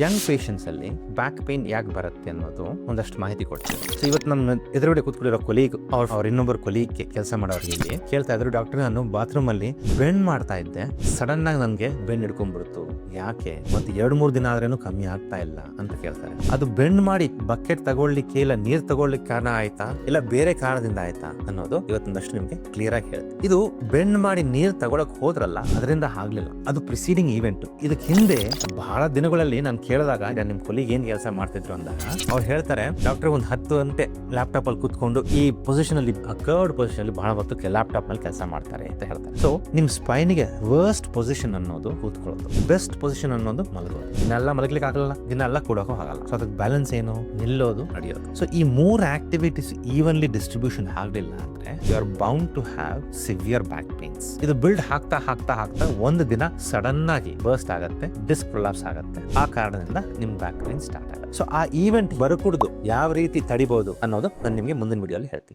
Young patients ಅಲ್ಲಿ back pain ಯಾಕೆ ಬರುತ್ತೆ ಅನ್ನೋದು ಒಂದಷ್ಟು ಮಾಹಿತಿ ಕೊಡ್ತೀವಿ. ಸೊ ಇವತ್ತು ನಮ್ಮ ಎದುರುಗಡೆ ಕೂತ್ಕೊಂಡಿರೋ ಕೊಲೀಗ್ ಅವ್ರ ಇನ್ನೊಬ್ಬರು ಕೊಲೀಗ್ ಕೆಲಸ ಮಾಡೋರಿಗೆ ಇಲ್ಲಿ ಕೇಳ್ತಾ ಇದ್ರು, ಡಾಕ್ಟರ್ ನಾನು ಬಾತ್ರೂಮ್ ಅಲ್ಲಿ ಬೆಂಡ್ ಮಾಡ್ತಾ ಇದ್ದೆ, ಸಡನ್ ಆಗಿ ನನ್ಗೆ ಬೆಂಡ್ ಹಿಡ್ಕೊಂಡ್ಬಿಡ್ತು, ಯಾಕೆ ಮತ್ತೆ 2-3 ದಿನ ಆದ್ರೇನು ಕಮ್ಮಿ ಆಗ್ತಾ ಇಲ್ಲ ಅಂತ ಕೇಳ್ತಾರೆ. ಅದು ಬೆಂಡ್ ಮಾಡಿ ಬಕೆಟ್ ತಗೊಳ್ಳಿಕ್ಕೆ ಇಲ್ಲ ನೀರ್ ತಗೊಳ್ಳಿಕ್ಕೆ ಕಾರಣ ಆಯ್ತಾ ಇಲ್ಲ ಬೇರೆ ಕಾರಣದಿಂದ ಆಯ್ತಾ ಅನ್ನೋದು ಇವತ್ತೊಂದಷ್ಟು ನಿಮ್ಗೆ ಕ್ಲಿಯರ್ ಆಗಿ ಹೇಳುತ್ತೆ. ಇದು ಬೆಂಡ್ ಮಾಡಿ ನೀರ್ ತಗೊಳಕ್ ಹೋದ್ರಲ್ಲ ಅದರಿಂದ ಆಗ್ಲಿಲ್ಲ, ಅದು ಪ್ರಿಸೀಡಿಂಗ್ ಈವೆಂಟ್. ಇದಕ್ಕೆ ಹಿಂದೆ ಬಹಳ ದಿನಗಳಲ್ಲಿ ನಾನು ಕೇಳಿದಾಗ ನಿಮ್ ಕೊಲಿಗ್ ಏನ್ ಕೆಲಸ ಮಾಡ್ತಿದ್ರು ಅಂದಾಗ ಅವ್ರು ಹೇಳ್ತಾರೆ, ಡಾಕ್ಟರ್ ಒಂದು 10 ಗಂಟೆ ಲ್ಯಾಪ್ಟಾಪ್ ಅಲ್ಲಿ ಕುತ್ಕೊಂಡು ಈ ಪೊಸಿಷನ್ ಅಲ್ಲಿ ಕರ್ಡ್ ಪೊಸಿಷನ್ ಅಲ್ಲಿ ಬಹಳ ಹೊತ್ತು ಲ್ಯಾಪ್ಟಾಪ್ ನಲ್ಲಿ ಕೆಲಸ ಮಾಡ್ತಾರೆ ಅಂತ ಹೇಳ್ತಾರೆ. ಸೊ ನಿಮ್ ಸ್ಪೈನ್ಗೆ ವರ್ಸ್ಟ್ ಪೊಸಿಷನ್ ಅನ್ನೋದು ಕೂತ್ಕೊಳ್ಳೋದು, ಬೆಸ್ಟ್ ಪೊಸಿಷನ್ ಅನ್ನೋದು ಮಲಗೋದು. ದಿನೆಲ್ಲ ಮಲಗ್ಲಿಕ್ಕೆ ಆಗಲ್ಲ, ದಿನೆಲ್ಲ ಕೂಡಕ್ಕೂ ಆಗಲ್ಲ. ಸೊ ಅದಕ್ಕೆ ಬ್ಯಾಲೆನ್ಸ್ ಏನು, ನಿಲ್ಲೋದು, ನಡೆಯೋದು. ಸೊ ಈ 3 ಆಕ್ಟಿವಿಟೀಸ್ ಈವನ್ಲಿ ಡಿಸ್ಟ್ರಿಬ್ಯೂಷನ್ ಆಗಲಿಲ್ಲ ಅಂದ್ರೆ you are bound to have severe back pains. ಇದು ಬಿಲ್ಡ್ ಆಗ್ತಾ ಒಂದು ದಿನ ಸಡನ್ ಆಗಿ ಬರ್ಸ್ಟ್ ಆಗತ್ತೆ, ಡಿಸ್ಕ್ ಪ್ರೊಲಾಪ್ಸ್ ಆಗತ್ತೆ. ಆ ಕಾರಣದಿಂದ ನಿಮ್ ಬ್ಯಾಕ್ ಪೇನ್ ಸ್ಟಾರ್ಟ್ ಆಗುತ್ತೆ. ಸೊ ಆ ಈವೆಂಟ್ ಬರಕೂಡದು ಯಾವ ರೀತಿ ತಡಿಬಹುದು ಅನ್ನೋದು ನಾನು ನಿಮ್ಗೆ ಮುಂದಿನ ವಿಡಿಯೋಲಿ ಹೇಳ್ತೀನಿ.